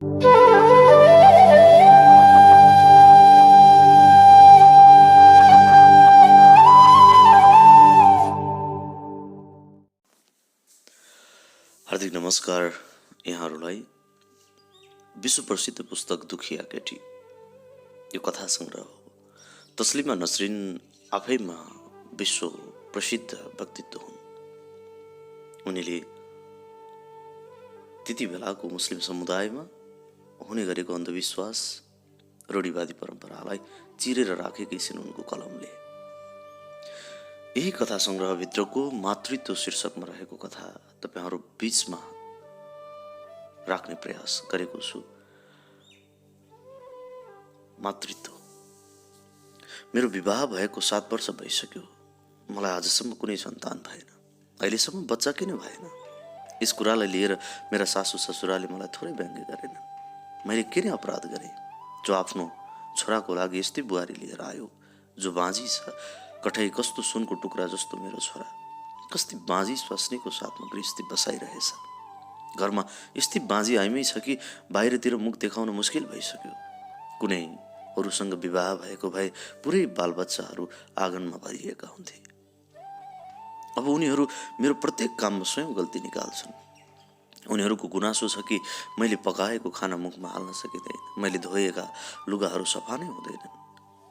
हार्दिक नमस्कार यहाँहरूलाई। विश्व प्रसिद्ध पुस्तक दुखिया केटी यो कथा सङ्ग्रह हो। तस्लिमा नसरिन आफैमा विश्व प्रसिद्ध व्यक्तित्व हुन्। उनीले त्यति बेलाको मुस्लिम समुदायमा हुने गरेको अन्धविश्वास, रूढिवादी परम्परालाई चिरेर राखेकै छिन् उनको कलमले। यही कथा सङ्ग्रहभित्रको मातृत्व शीर्षकमा रहेको कथा तपाईहरू बीचमा राख्ने प्रयास गरेको छु। मातृत्व। मेरो विवाह भएको 7 वर्ष भइसक्यो। मलाई आजसम्म कुनै सन्तान भएन। अहिलेसम्म बच्चा किन भएन? यस कुरालाई लिएर मेरा सासू ससुराले मलाई थोरै व्यङ्ग्य गरेनन्। मैले किन अपराध गरेँ जो आफ्नो छोराको लागि यस्तै बुहारी लिएर आयो, जो बाँझी छ, कठै कस्तो सुनको टुक्रा जस्तो मेरो छोरा, कस्तै बाँझी स्वास्नीको साथमा गृहस्थी बसाइरहेछ। घरमा यस्तै बाँझी आइमै छ कि बाहिरतिर मुख देखाउन मुस्किल भइसक्यो। कुनै अरूसँग विवाह भएको भए पुरै बालबच्चाहरू आँगनमा भरिएका हुन्थे। अब उनीहरू मेरो प्रत्येक काममा स्वयं गल्ती निकाल्छन्। उनीहरूको गुनासो छ कि मैले पकाएको खाना मुखमा हाल्न सकिँदैन, मैले धोएका लुगाहरू सफा नै हुँदैनन्,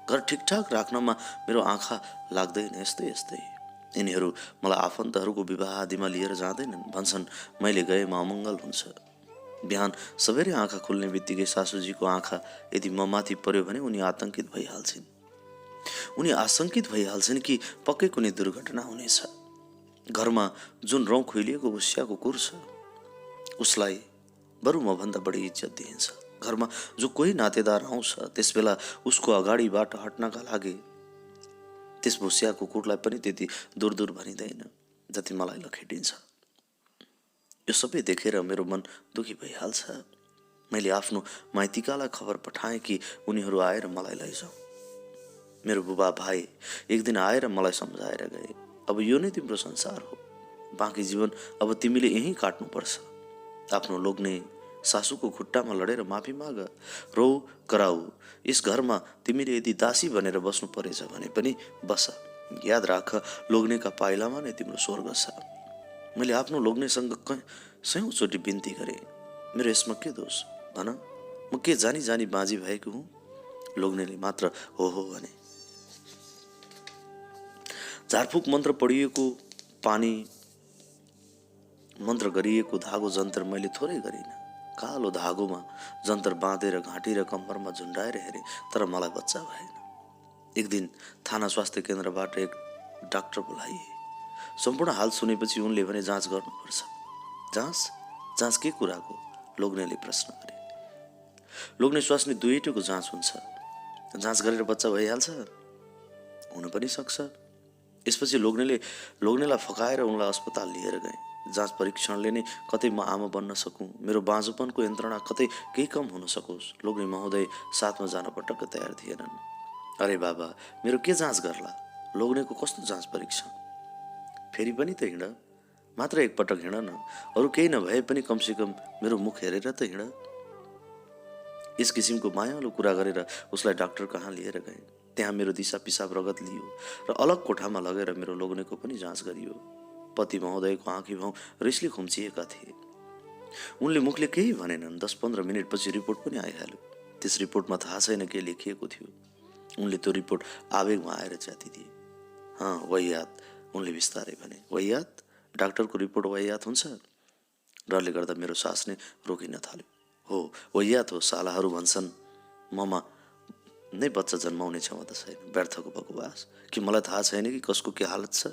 घर ठिकठाक राख्नमा मेरो आँखा लाग्दैन। यस्तै यस्तै यिनीहरू मलाई आफन्तहरूको विवाह आदिमा लिएर जाँदैनन्। भन्छन् मैले गएमा अमङ्गल हुन्छ। बिहान सबेरै आँखा खुल्ने बित्तिकै सासूजीको आँखा यदि म माथि पर्यो भने उनी आतङ्कित भइहाल्छिन्। उनी आशङ्कित भइहाल्छन् कि पक्कै कुनै दुर्घटना हुनेछ। घरमा जुन रौँ खुइलिएको गुस्सिया कुकुर छ उसलाई बरु मभन्दा बढी इज्जत दिइन्छ। घरमा जो कोही नातेदार आउँछ त्यसबेला उसको अगाडिबाट हट्नका लागि त्यस भुस्या कुकुरलाई पनि त्यति दूर दूर भनिँदैन जति मलाई लखेटिन्छ। यो सबै देखेर मेरो मन दुखी भइहाल्छ। मैले आफ्नो माइतीकालाई खबर पठाएँ कि उनीहरू आएर मलाई लैजाऊ। मेरो बुबा भाइ एक दिन आएर मलाई सम्झाएर गए, अब यो नै तिम्रो संसार हो, बाँकी जीवन अब तिमीले यहीँ काट्नुपर्छ। आफ्नो लोग्ने सासूको खुट्टामा लडेर माफी माग, रो कराऊ। यस घरमा तिमीले यदि दासी बनेर बस्नु परेछ भने पनि बस। याद राख, लोग्नेका पाइलामा नै तिम्रो स्वर्ग छ। मैले आफ्नो लोग्नेसँग सयौँचोटि बिन्ती गरेँ, मेरो यसमा के दोष भन? म के जानी जानी बाँझी भएको हुँ? लोग्नेले मात्र हो भने। झारफुक मन्त्र पढिएको, पानी मन्त्र गरिएको धागो जन्तर मैले थोरै गरिनँ। कालो धागोमा जन्तर बाँधेर घाँटी र कम्मरमा झुन्डाएर हेरेँ, तर मलाई बच्चा भएन। एक दिन थाना स्वास्थ्य केन्द्रबाट एक डाक्टर बोलाइए। सम्पूर्ण हाल सुनेपछि उनले भने जाँच गर्नुपर्छ। जाँच? जाँच के कुराको? लोग्नेले प्रश्न गरे। लोग्ने स्वास्नी दुईटैको जाँच हुन्छ। जाँच गरेर बच्चा भइहाल्छ? हुन पनि सक्छ। यसपछि लोग्नेलाई फकाएर उनलाई अस्पताल लिएर गए। जाँच परीक्षणले नै कतै म आमा बन्न सकूँ, मेरो बाँझोपनको यन्त्रणा कतै केही कम हुन सकोस्। लोग्ने महोदय साथमा जान पटक्क तयार थिएनन्। अरे बाबा, मेरो के जाँच गर्ला? लोग्नेको कस्तो जाँच परीक्षण? फेरि पनि त हिँड, मात्र एकपटक हिँड न। अरू केही नभए पनि कमसेकम मेरो मुख हेरेर त हिँड। यस किसिमको मायालु कुरा गरेर उसलाई डाक्टर कहाँ लिएर गए। त्यहाँ मेरो दिसा पिसाब रगत लियो र अलग कोठामा लगेर मेरो लोग्नेको पनि जाँच गरियो। पति महोदयको आँखी भाउ रिसले खुम्चिएका थिए। उनले मुखले केही भनेनन्। 10-15 मिनटपछि रिपोर्ट पनि आइहाल्यो। त्यस रिपोर्टमा थाहा छैन के लेखिएको थियो। उनले त्यो रिपोर्ट आवेगमा आएर च्यातिदिए। वाहियात, उनले बिस्तारै भने। वाहियात? डाक्टरको रिपोर्ट वाहियात हुन्छ? डरले गर्दा मेरो सास नै रोकिन थाल्यो। हो, वाहियात हो। सालाहरू भन्छन् ममा नै बच्चा जन्माउने क्षमता छैन। व्यर्थको बकवास। कि मलाई थाहा छैन कि कसको के हालत छ?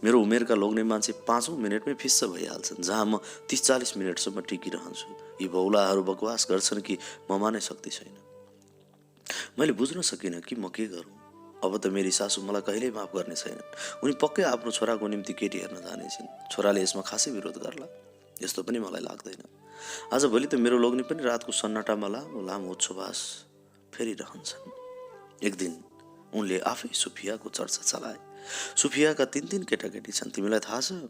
मेरो उमेरका लोग्ने मान्छे 5 मिनटमै फिस्स भइहाल्छन्, जहाँ म 30-40 मिनटसम्म टिकिरहन्छु। यी बौलाहरू बकवास गर्छन् कि ममा नै शक्ति छैन। मैले बुझ्न सकिनँ कि म के गरौँ। अब त मेरी सासू मलाई कहिल्यै माफ गर्ने छैनन्। उनी पक्कै आफ्नो छोराको निम्ति केटी हेर्न जानेछिन्। छोराले यसमा खासै विरोध गर्ला यस्तो पनि मलाई लाग्दैन। आजभोलि त मेरो लोग्ने पनि रातको सन्नाटामा लामो लामो उच्छ्वास फेरिरहन्छन्। एक दिन उनले आफै सुफियाको चर्चा चलाए। सुफियाका 3 केटाकेटी छन्, तिमीलाई थाहा छ?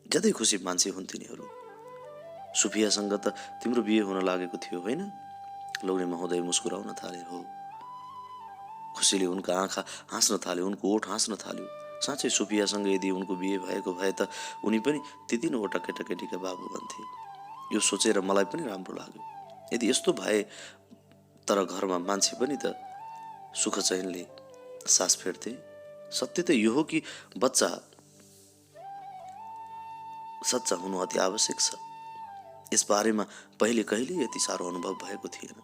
ज्यादै खुसी मान्छे हुन् तिनीहरू। सुफियासँग त तिम्रो बिहे हुन लागेको थियो होइन? लोग्ने महोदय मुस्कुराउन थाले। हो। खुसीले उनका आँखा हाँस्न थाल्यो, उनको ओठ हाँस्न थाल्यो। साँच्चै सुफियासँग यदि उनको बिहे भएको भए त उनी पनि ती तीनवटा केटाकेटीका बाबु बन्थे। यो सोचेर मलाई पनि राम्रो लाग्यो। यदि यस्तो भए तर घरमा मान्छे पनि त सुख चैनले सास फेर्थे। सत्य त यो हो कि बच्चा सच्चा हुनु अति आवश्यक छ। यस बारेमा पहिले कहिल्यै यति साह्रो अनुभव भएको थिएन।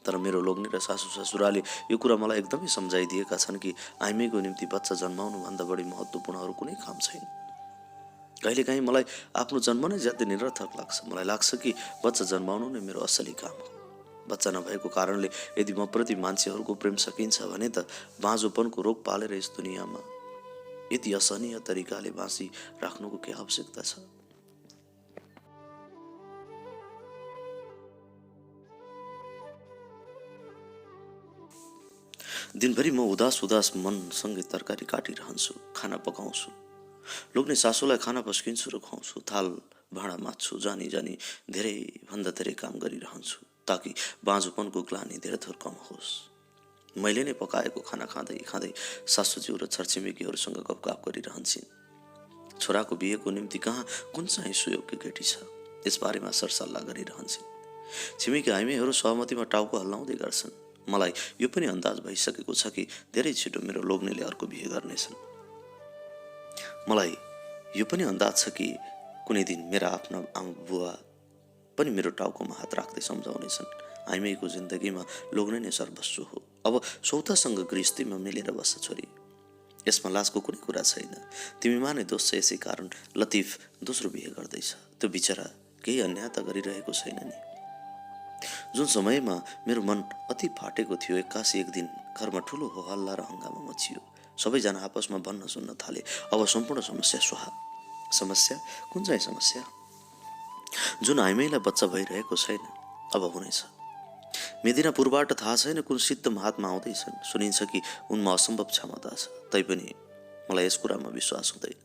तर मेरो लोग्ने र सासू ससुराले यो कुरा मलाई एकदमै सम्झाइदिएका छन् कि आइमीको निम्ति बच्चा जन्माउनुभन्दा बढी महत्त्वपूर्ण अरू कुनै काम छैन। कहिलेकाहीँ मलाई आफ्नो जन्म नै ज्यादै निरर्थक लाग्छ। मलाई लाग्छ कि बच्चा जन्माउनु नै मेरो असली काम हो। बच्चा नभएको कारणले यदि म प्रति मान्छेहरूको प्रेम सकिन्छ भने त बाँझोपनको रोग पालेर यस दुनियाँमा यति असहनीय तरिकाले बाँची राख्नुको के आवश्यकता छ? दिनभरि म उदास उदास मनसँगै तरकारी काटिरहन्छु, खाना पकाउँछु, लोग्ने सासूलाई खाना पस्किन्छु र खुवाउँछु, थाल भाँडा माझ्छु, जानी जानी धेरैभन्दा धेरै काम गरिरहन्छु ताकि बाँझोपनको ग्लानी धेरै थोर कम होस्। मैले नै पकाएको खाना खाँदै खाँदै सासूज्यू र छरछिमेकीहरूसँग गफगाफ गरिरहन्छन्। छोराको बिहेको निम्ति कहाँ कुन चाहिँ सुयोग्य केटी छ यसबारेमा सरसल्लाह गरिरहन्छन्। छिमेकी आइमीहरू सहमतिमा टाउको हल्लाउँदै गर्छन्। मलाई यो पनि अन्दाज भइसकेको छ कि धेरै छिटो मेरो लोग्नेले अर्को बिहे गर्नेछन्। मलाई यो पनि अन्दाज छ कि कुनै दिन मेरा आफ्ना आमा बुवा पनि मेरो टाउकोमा हात राख्दै सम्झाउनेछन्, आइमीको जिन्दगीमा लोग्ने नै सर्वस्व हो। अब सौतासँग गृहस्थीमा मिलेर बस्छ छोरी, यसमा लाजको कुनै कुरा छैन। तिमीमा नै दोष छ, यसै कारण लतिफ दोस्रो बिहे गर्दैछ। त्यो बिचरा केही अन्याय त गरिरहेको छैन नि। जुन समयमा मेरो मन अति फाटेको थियो, एक्कासी एक दिन घरमा ठुलो हो हल्ला र हङ्गामा मचियो। सबैजना आपसमा भन्न सुन्न थाले। अब सम्पूर्ण समस्या स्वाहा। समस्या? कुन चाहिँ समस्या? जुन आइमीलाई बच्चा भइरहेको छैन, अब हुनेछ। मेदिनापुरबाट थाहा छैन कुन सिद्ध महात्मा आउँदैछन्। सुनिन्छ कि उनमा असम्भव क्षमता छ, तैपनि मलाई यस कुरामा विश्वास हुँदैन।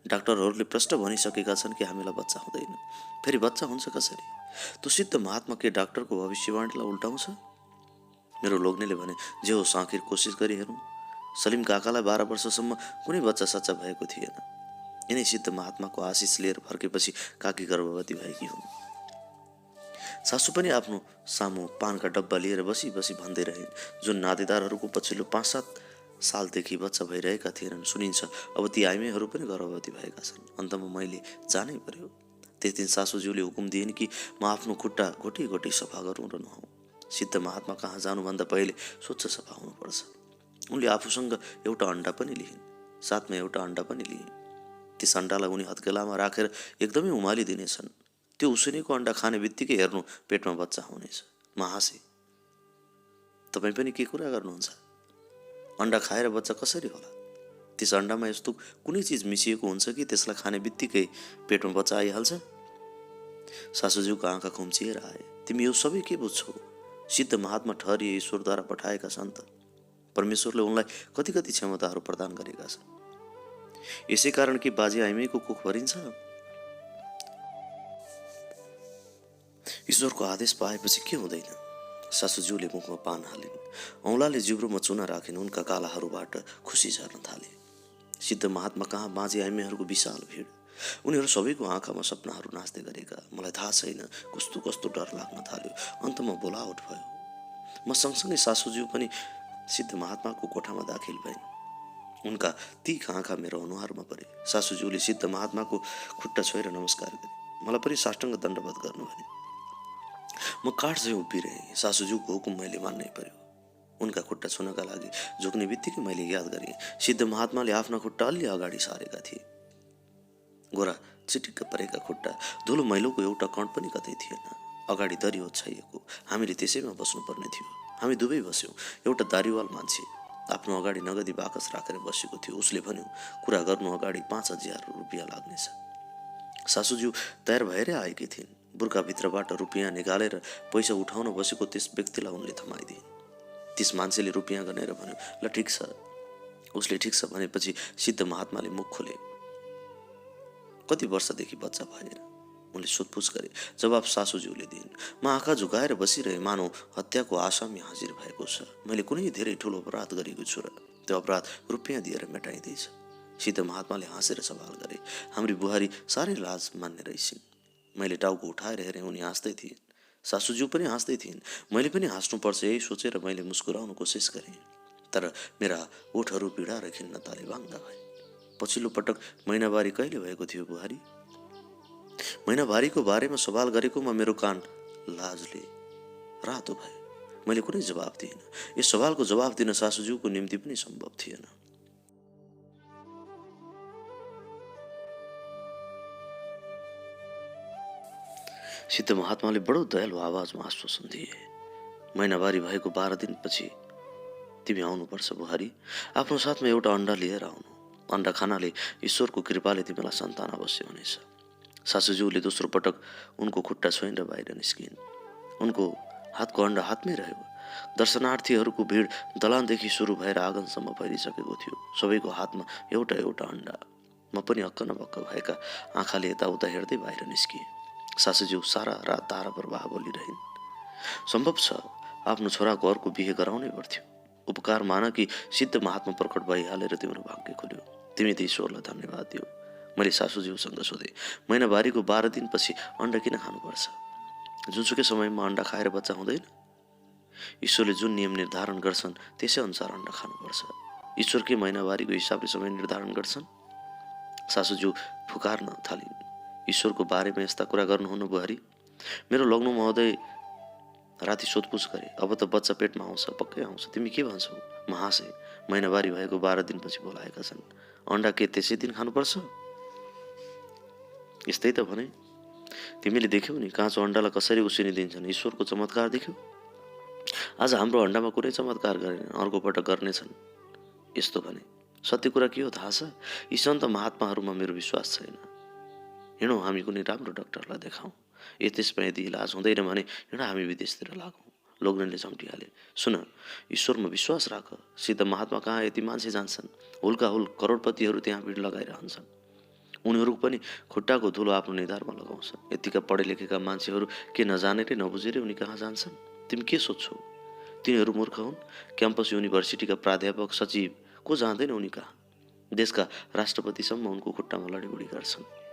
डाक्टरहरूले प्रश्न भनिसकेका छन् कि हामीलाई बच्चा हुँदैन। फेरि बच्चा हुन्छ कसरी? त्यो सिद्ध महात्मा के डाक्टरको भविष्यवाणीलाई उल्टाउँछ? मेरो लोग्नेले भने, जे होस् आखिर कोसिस गरी हेरौँ। सलिम काकालाई 12 वर्षसम्म कुनै बच्चा सच्चा भएको थिएन। यिनै सिद्ध महात्माको आशिष लिएर फर्केपछि काकी गर्भवती भएकी हुन्। सासू पनि आफ्नो सामु पानका डब्बा लिएर बसी बसी भन्दै रहिन्, जुन नातेदारहरूको पछिल्लो 5-7 सालदेखि बच्चा भइरहेका थिएनन्। सुनिन्छ अब ती आइमीहरू पनि गर्भवती भएका छन्। अन्तमा मैले जानै पर्यो। त्यस दिन सासूज्यूले हुकुम दिइन् कि म आफ्नो खुट्टा घोटी घोटी सफा गरौँ र नुहाउँ। सिद्ध महात्मा कहाँ जानुभन्दा पहिले स्वच्छ सफा हुनुपर्छ। उनले आफूसँग एउटा अन्डा पनि लिइन्, साथमा एउटा अन्डा पनि लिइन्। त्यस अन्डालाई उनी हत्केलामा राखेर एकदमै उमालिदिनेछन्। त्यो उसिनेको अन्डा खाने बित्तिकै हेर्नु पेटमा बच्चा हुनेछ। म हाँसेँ। तपाईँ पनि के कुरा गर्नुहुन्छ? अन्डा खाएर बच्चा कसरी होला? त्यस अन्डामा यस्तो कुनै चिज मिसिएको हुन्छ कि त्यसलाई खाने बित्तिकै पेटमा बच्चा आइहाल्छ? सासूज्यूको आँखा खुम्चिएर आए। तिमी यो सबै के बुझ्छौ? सिद्ध महात्मा ठहरिए ईश्वरद्वारा पठाएका सन्त। परमेश्वरले उनलाई कति कति क्षमताहरू प्रदान गरेका छन्। यसै कारण कि बाजे आइमीको कोख भरिन्छ? ईश्वरको आदेश पाएपछि के हुँदैन? सासूज्यूले मुखमा पान हालिन्। औँलाले जिब्रोमा चुना राखिन्। उनका गालाहरूबाट खुसी झर्न थाले। सिद्ध महात्मा कहाँ बाजे आइमीहरूको विशाल भिड। उनीहरू सबैको आँखामा सपनाहरू नाच्दै गरेका। मलाई थाहा छैन कस्तो कस्तो डर लाग्न थाल्यो। अन्तमा बोलावट भयो। म सँगसँगै सासूज्यू पनि सिद्ध महात्माको कोठामा दाखिल भइन्। उनका तीख आँखा मेरो अनुहारमा परे। सासूज्यूले सिद्ध महात्माको खुट्टा छोएर नमस्कार गरे। मलाई पनि साष्टाङ्ग दण्डवत गर्नु भने। म काठ झैँ उभिरहेँ। सासूज्यूको हुकुम मैले मान्नै पर्यो। उनका खुट्टा छुनका लागि झुक्ने बित्तिकै मैले याद गरेँ, सिद्ध महात्माले आफ्ना खुट्टा अलि अगाडि सारेका थिए। गोरा चिटिक्क परेका खुट्टा, धुलो मैलोको एउटा कण पनि कतै थिएन। अगाडि दरी ओछ्याइएको, हामीले त्यसैमा बस्नुपर्ने थियो। हामी दुवै बस्यौँ। एउटा दारीवाल मान्छे आफ्नो अगाडि नगदी बाकस राखेर बसेको थियो। उसले भन्यो, कुरा गर्नु अगाडि 5,000 रुपियाँ लाग्नेछ। सासूज्यू तयार भएरै आएकी थिइन्। बुर्खाभित्रबाट रुपियाँ निकालेर पैसा उठाउन बसेको त्यस व्यक्तिलाई उनले थमाइदिइन्। त्यस मान्छेले रुपियाँ गनेर भन्यो, ल ठिक छ। उसले ठिक छ भनेपछि सिद्ध महात्माले मुख खोले। कति वर्षदेखि बच्चा भएन? उनले सोधपुछ गरे। जवाब सासूज्यूले दिइन्। म आँखा झुकाएर बसिरहे, मानौ हत्याको आसामी हाजिर भएको छ। मैले कुनै धेरै ठुलो अपराध गरेको छु र त्यो अपराध रुपियाँ दिएर मेटाइँदैछ। सिद्ध महात्माले हाँसेर सवाल गरे। हाम्री बुहारी साह्रै लाज मान्ने रहेछिन्। मैले टाउको उठाएर हेरेँ, उनी हाँस्दै थिइन्। सासूज्यू पनि हाँस्दै थिइन्। मैले पनि हाँस्नुपर्छ यही सोचेर मैले मुस्कुराउन कोसिस गरेँ, तर मेरा ओठहरू पीडा र खिन्नताले बाङ्गा भए। पछिल्लो पटक महिनावारी कहिले भएको थियो बुहारी? महिनावारीको बारेमा सवाल गरेकोमा मेरो कान लाजले रातो भए। मैले कुनै जवाब दिइनँ। यस सवालको जवाब दिन सासूज्यूको निम्ति पनि सम्भव थिएन। सिद्ध महात्माले बडो दयालु आवाजमा आश्वासन दिए। महिनावारी भएको 12 दिनपछि तिमी आउनुपर्छ बुहारी। आफ्नो साथमा एउटा अन्डा लिएर आउनु। अन्डा खानाले ईश्वरको कृपाले तिमीलाई सन्तान अवश्य हुनेछ। सासूज्यूले दोस्रो पटक उनको खुट्टा छोएर बाहिर निस्किन्। उनको हातको अन्डा हातमै रह्यो। दर्शनार्थीहरूको भिड दलानदेखि सुरु भएर आँगनसम्म फैलिसकेको थियो। सबैको हातमा एउटा एउटा अन्डा। म पनि हक्क नभक्क भएका आँखाले यताउता हेर्दै बाहिर निस्किएँ। सासूज्यू सारा रात तारा प्रवाह बोलिरहन्। सम्भव छ आफ्नो छोराको अर्को बिहे गराउनै पर्थ्यो। उपकार मान कि सिद्ध महात्मा प्रकट भइहालेर तिम्रो भाग्य खुल्यो। तिमी त ईश्वरलाई धन्यवाद दियो। मैले सासूज्यूसँग सोधेँ, महिनावारीको 12 दिनपछि अन्डा किन खानुपर्छ? जुनसुकै समयमा अन्डा खाएर बच्चा हुँदैन? ईश्वरले जुन नियम निर्धारण गर्छन् त्यसै अनुसार अन्डा खानुपर्छ। ईश्वर के महिनावारीको हिसाबले समय निर्धारण गर्छन्? सासूज्यू फुकार्न थालिन्। ईश्वरको बारेमा यस्ता कुरा गर्नुहुन्न बुहारी। मेरो लग्नु महोदय राति सोधपुछ गरे। अब त बच्चा पेटमा आउँछ, पक्कै आउँछ, तिमी के भन्छौ? म हाँसेँ। महिनावारी भएको 12 दिनपछि बोलाएका छन्। अन्डा के त्यसै दिन खानुपर्छ? यस्तै त भने। तिमीले देख्यौ नि काँचो अन्डालाई कसरी उसिनिदिन्छन्। ईश्वरको चमत्कार देख्यौ? आज हाम्रो अन्डामा कुनै चमत्कार गरेन, अर्को पटक गर्नेछन्। यस्तो भने सत्य कुरा के हो थाहा छ? यी सन्त महात्माहरूमा मेरो विश्वास छैन। हिँडौँ हामी कुनै राम्रो डाक्टरलाई देखाउँ। त्यसमा यदि इलाज हुँदैन भने हिँड हामी विदेशतिर लागौँ। लोग्नेले झम्टिहाले। सुन, ईश्वरमा विश्वास राख। सिद्ध महात्मा कहाँ यति मान्छे जान्छन्। हुल्का हुल करोडपतिहरू त्यहाँ भिड लगाइरहन्छन्। उनीहरू पनि खुट्टाको धुलो आफ्नो निधारमा लगाउँछन्। यतिका पढे लेखेका मान्छेहरू के नजानेरै नबुझेरै उनी कहाँ जान्छन्? तिमी के सोध्छौ? तिनीहरू मूर्ख हुन्? क्याम्पस युनिभर्सिटीका प्राध्यापक, सचिव को जाँदैन उनी कहाँ? देशका राष्ट्रपतिसम्म उनको खुट्टामा लडीबुडी गर्छन्।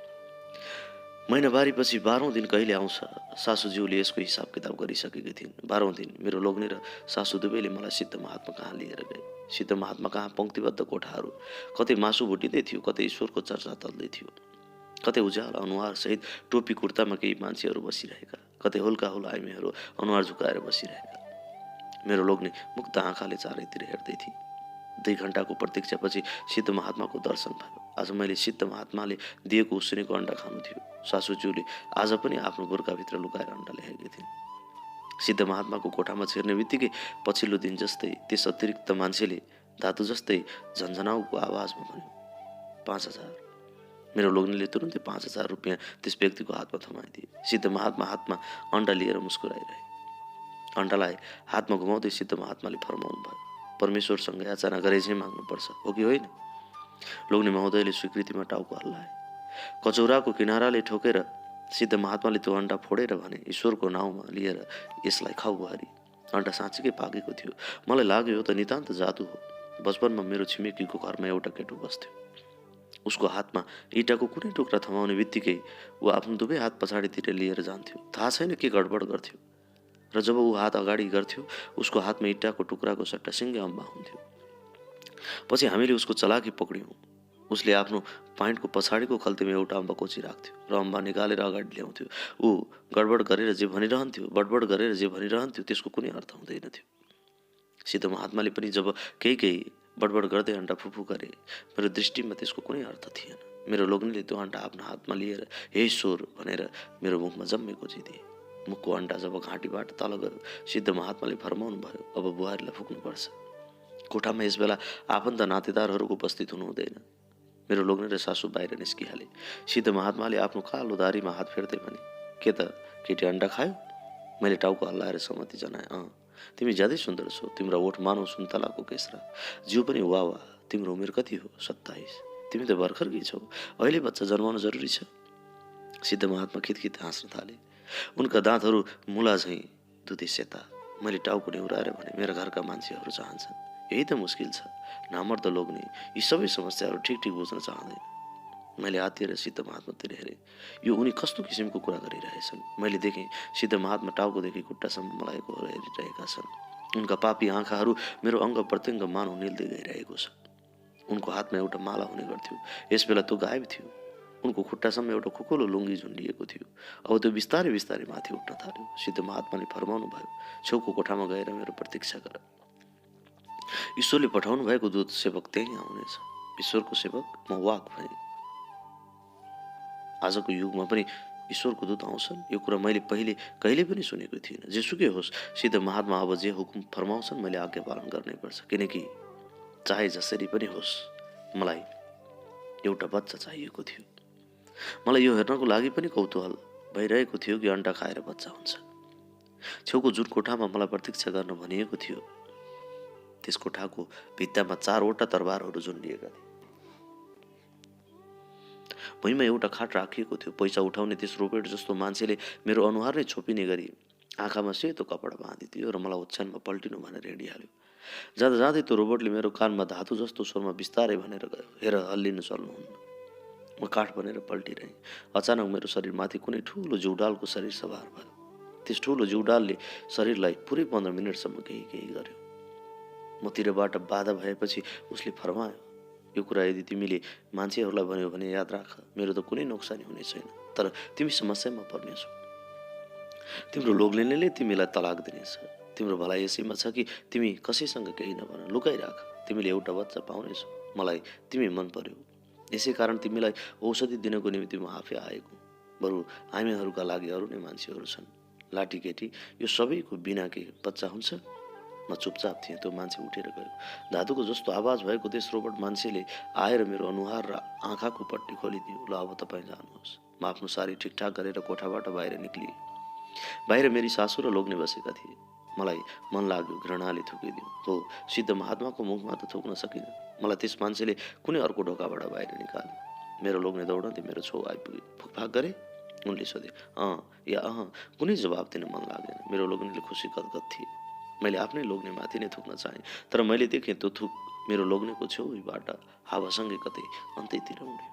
महिनावारीपछि 12औं दिन कहिले आउँछ? सासूज्यूले यसको हिसाब किताब गरिसकेकी थिइन्। 12औं दिन मेरो लोग्ने र सासू दुवैले मलाई सिद्ध महात्मा कहाँ लिएर गए। सिद्ध महात्मा कहाँ पङ्क्तिबद्ध कोठाहरू, कतै मासु भुटिँदै थियो, कतै ईश्वरको चर्चा चल्दै थियो, कतै उज्यालो अनुहार सहित टोपी कुर्तामा केही मान्छेहरू बसिरहेका, कतै हुल्का हुल आइमेहरू अनुहार झुकाएर बसिरहेका। मेरो लोग्ने मुक्त आँखाले चारैतिर हेर्दै थिए। 2 घण्टाको प्रतीक्षापछि सिद्ध महात्माको दर्शन भयो। आज मैले सिद्ध महात्माले दिएको उसिनेको अन्डा खानु थियो। सासूज्यूले आज पनि आफ्नो बुर्काभित्र लुकाएर अन्डा ल्याएकी थिइन्। सिद्ध महात्माको कोठामा छिर्ने बित्तिकै पछिल्लो दिन जस्तै त्यस अतिरिक्त मान्छेले धातु जस्तै झन्झनाउको आवाजमा भन्यो, 5000। मेरो लोग्नेले तुरुन्तै 5000 रुपियाँ त्यस व्यक्तिको हातमा थमाइदिए। सिद्ध महात्मा हातमा अन्डा लिएर मुस्कुराइरहे। अन्डालाई हातमा घुमाउँदै सिद्ध महात्माले फर्माउनु भयो, परमेश्वरसँग याचना गरे चाहिँ माग्नुपर्छ, हो कि होइन? लोग्ने महोदयले स्वीकृतिमा टाउको हल्लाए। कचौराको किनाराले ठोकेर सिद्ध महात्माले त्यो अन्डा फोडेर भने, ईश्वरको नाउँमा लिएर यसलाई खाऊ बुहारी। अन्डा साँच्चीकै पाकेको थियो। मलाई लाग्यो यो त नितान्त जादु हो। बचपनमा मेरो छिमेकीको घरमा एउटा केटो बस्थ्यो। उसको हातमा इँटाको कुनै टुक्रा थमाउने बित्तिकै ऊ आफ्नो दुवै हात पछाडितिर लिएर जान्थ्यो। थाहा छैन के गडबड गर्थ्यो र जब ऊ हात अगाडि गर्थ्यो उसको हातमा इँटाको टुक्राको सट्टा सिङ्गै अम्बा हुन्थ्यो। पछि हामीले उसको चलाकी पक्रियौँ। उसले आफ्नो पाइन्टको पछाडिको खल्तीमा एउटा अम्बा कोचिराख्थ्यो र अम्बा निकालेर अगाडि ल्याउँथ्यो। ऊ गडबड गरेर जे भनिरहन्थ्यो, बडबड गरेर जे भनिरहन्थ्यो त्यसको कुनै अर्थ हुँदैन थियो। सिद्ध महात्माले पनि जब केही बडबड गर्दै अन्डा फुफु गरे, मेरो दृष्टिमा त्यसको कुनै अर्थ थिएन। मेरो लोग्नेले त्यो अन्डा आफ्नो हातमा लिएर हे ईश्वर भनेर मेरो मुखमा जम्मै कोचिदिए। मुखको अन्डा जब घाँटीबाट तल गयो, सिद्ध महात्माले फर्माउनु भयो, अब बुहारीलाई फुक्नुपर्छ। कोठामा यसबेला आफन्त नातेदारहरूको उपस्थित हुनु हुँदैन। मेरो लोग्ने र सासू बाहिर निस्किहाले। सिद्ध महात्माले आफ्नो कालो दारीमा हात फेर्दै भने, के त केटी अन्डा खायो? मैले टाउको हल्लाएर सम्मति जनाएँ। तिमी ज्यादै सुन्दर छौ। तिम्रो ओठ मानौ सुन्तलाको केसरा, जिउ पनि वाह वाह। तिम्रो उमेर कति हो? 27। तिमी त भर्खर गई छौ। अहिले बच्चा जन्माउनु जरुरी छ। सिद्ध महात्मा खितखित हाँस्न थाले। उनका दाँतहरू मुला झैँ दुधे सेता। मैले टाउको नेउराएर भने, मेरा घरका मान्छेहरू चाहन्छन्। यही त मुस्किल छ, नामर्द लोग्ने यी सबै समस्याहरू ठिक बुझ्न चाहँदैन। मैले हात्तिएर सिद्ध महात्मातिर हेरेँ। यो उनी कस्तो किसिमको कुरा गरिरहेछन्। मैले देखेँ सिद्ध महात्मा टाउकोदेखि खुट्टासम्म मलाई हेरिरहेका छन्। उनका पापी आँखाहरू मेरो अङ्ग प्रत्यङ्ग मानव निल्दै गइरहेको छ। उनको हातमा एउटा माला हुने गर्थ्यो, यस बेला त्यो गायब थियो। उनको खुट्टासम्म एउटा खुकुलो लुङ्गी झुन्डिएको थियो। अब त्यो बिस्तारै बिस्तारै माथि उठ्न थाल्यो। सिद्ध महात्माले फरमाउनु भयो, छेउको कोठामा गएर मेरो प्रतीक्षा गर। ईश्वरले पठाउनु भएको दूत सेवक त्यहीँ आउनेछ। ईश्वरको सेवक म वाक भएँ। आजको युगमा पनि ईश्वरको दूत आउँछन्, यो कुरा मैले पहिले कहिले पनि सुनेको थिइनँ। जेसुकै होस्, सिद्ध महात्मा अब जे हुकुम फरमाउँछन् मैले आज्ञा पालन गर्नै पर्छ, किनकि चाहे जसरी पनि होस् मलाई एउटा बच्चा चाहिएको थियो। मलाई यो हेर्नको लागि पनि कौतूहल भइरहेको थियो कि अन्डा खाएर बच्चा हुन्छ। छेउको जुन कोठामा मलाई प्रतीक्षा गर्न भनिएको थियो त्यस कोठाको भित्तामा 4वटा तरबारहरू झुन्डिएका थिए। भुइँमा एउटा खाट राखिएको थियो। पैसा उठाउने त्यस रोबोट जस्तो मान्छेले मेरो अनुहार नै छोपिने गरी आँखामा सेतो कपडा बाँधिदियो र मलाई ओछ्यानमा पल्टिनु भनेर हिँडिहाल्यो। जाँदा जाँदै त्यो रोबोटले मेरो कानमा धातु जस्तो स्वरमा बिस्तारै भनेर गयो, हेर हल्लिनु चल्नुहुन्न। म काठ बनेर पल्टिरहेँ। अचानक मेरो शरीरमाथि कुनै ठुलो जिउडालको शरीर सवार भयो। त्यस ठुलो जिउडालले शरीरलाई पुरै 15 मिनटसम्म केही केही गर्यो। मतिरबाट बाधा भएपछि उसले फरमायो, यो कुरा यदि तिमीले मान्छेहरूलाई भन्यो भने याद राख, मेरो त कुनै नोक्सानी हुने छैन, तर तिमी समस्यामा पर्नेछौ। तिम्रो लोग्नेले तिमीलाई तलाक दिनेछ। तिम्रो भलाइ यसैमा छ कि तिमी कसैसँग केही नभन, लुकाइराख। तिमीले एउटा बच्चा पाउनेछौ। मलाई तिमी मन पर्यो, यसै कारण तिमीलाई औषधि दिनको निम्ति म आफै आएको। बरु हामीहरूका लागि अरू नै मान्छेहरू छन्। लाठीकेटी यो सबैको बिना के बच्चा हुन्छ? म चुपचाप थिएँ। त्यो मान्छे उठेर गयो। धातुको जस्तो आवाज भएको त्यस रोबोट मान्छेले आएर मेरो अनुहार र आँखाको पट्टी खोलिदियो। ल अब तपाईँ जानुहोस्। म आफ्नो सारी ठिकठाक गरेर कोठाबाट बाहिर निक्लिएँ। बाहिर मेरी सासू र लोग्ने बसेका थिए। मलाई मन लाग्यो, घृणाले थुकिदियो। हो, सिद्ध महात्माको मुखमा त थुक्न सकिनँ। मलाई त्यस मान्छेले कुनै अर्को ढोकाबाट बाहिर निकाल्यो। मेरो लोग्ने दौडँदै मेरो छेउ आइपुगे। फुकफाक गरे? उनले सोधे। या कुनै जवाब दिन मन लाग्दैन। मेरो लोग्नेले खुसी गदगद थिए। मैले आफ्नै लोग्नेमाथि नै थुक्न चाहेँ, तर मैले देखेँ त्यो थुक मेरो लोग्नेको छेउबाट हावासँगै कतै अन्तैतिर उड्यो।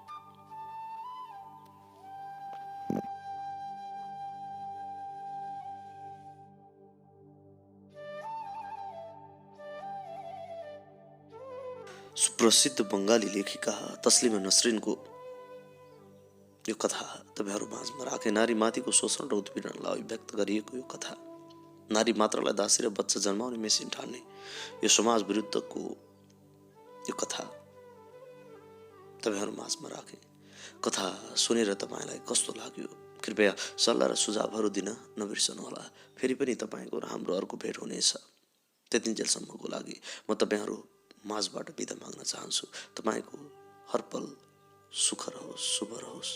सुप्रसिद्ध बङ्गाली लेखिका तस्लिमा नसरिनको यो कथा तपाईँहरू माझमा राखे। नारीमाथिको शोषण र उत्पीडनलाई अभिव्यक्त गरिएको यो कथा, नारी मात्रलाई दासी र बच्चा जन्माउने मेसिन ठान्ने यो समाज विरुद्धको यो कथा तपाईँहरू माझमा राखे। कथा सुनेर तपाईँलाई कस्तो लाग्यो कृपया सल्लाह र सुझावहरू दिन नबिर्सनुहोला। फेरि पनि तपाईँको र हाम्रो अर्को भेट हुनेछ। त्यतिन्जेलसम्मको लागि म तपाईँहरू माझबाट बिदा माग्न चाहन्छु। तपाईँको हर पल सुख रहोस्, शुभ रहोस्।